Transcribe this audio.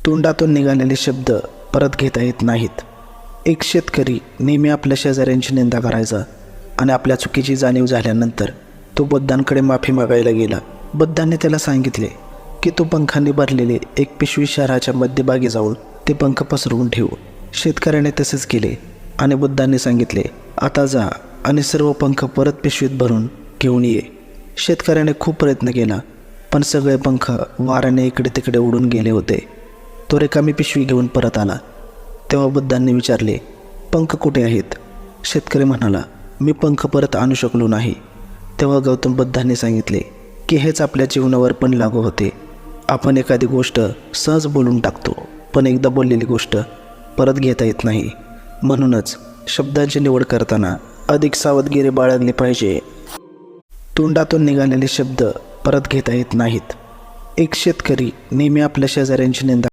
तोंडातून निघालेले शब्द परत घेता येत नाहीत. एक शेतकरी नेहमी आपल्या शेजाऱ्यांची निंदा करायचा आणि आपल्या चुकीची जाणीव झाल्यानंतर तो बुद्धांकडे माफी मागायला गेला. बुद्धांनी त्याला सांगितले की तो पंखांनी भरलेले एक पिशवी शहराच्या मध्यभागी जाऊन ते पंख पसरवून ठेवू. शेतकऱ्याने तसेच केले आणि बुद्धांनी सांगितले, आता जा आणि सर्व पंख परत पिशवीत भरून घेऊन ये. शेतकऱ्याने खूप प्रयत्न केला, पण सगळे पंख वाऱ्याने इकडे तिकडे उडून गेले होते. तो रिकामी पिशवी घेऊन परत आला. तेव्हा बुद्धांनी विचारले, पंख कुठे आहेत? शेतकरी म्हणाला, मी पंख परत आणू शकलो नाही. तेव्हा गौतम बुद्धांनी सांगितले की हेच आपल्या जीवनावर पण लागू होते. आपण एखादी गोष्ट सहज बोलून टाकतो, पण एकदा बोललेली गोष्ट परत घेता येत नाही. म्हणूनच शब्दांची निवड करताना अधिक सावधगिरी बाळगली पाहिजे. तोंडातून निघालेले शब्द परत घेता येत नाहीत. एक शेतकरी नेहमी आपल्या शेजाऱ्यांची निंदा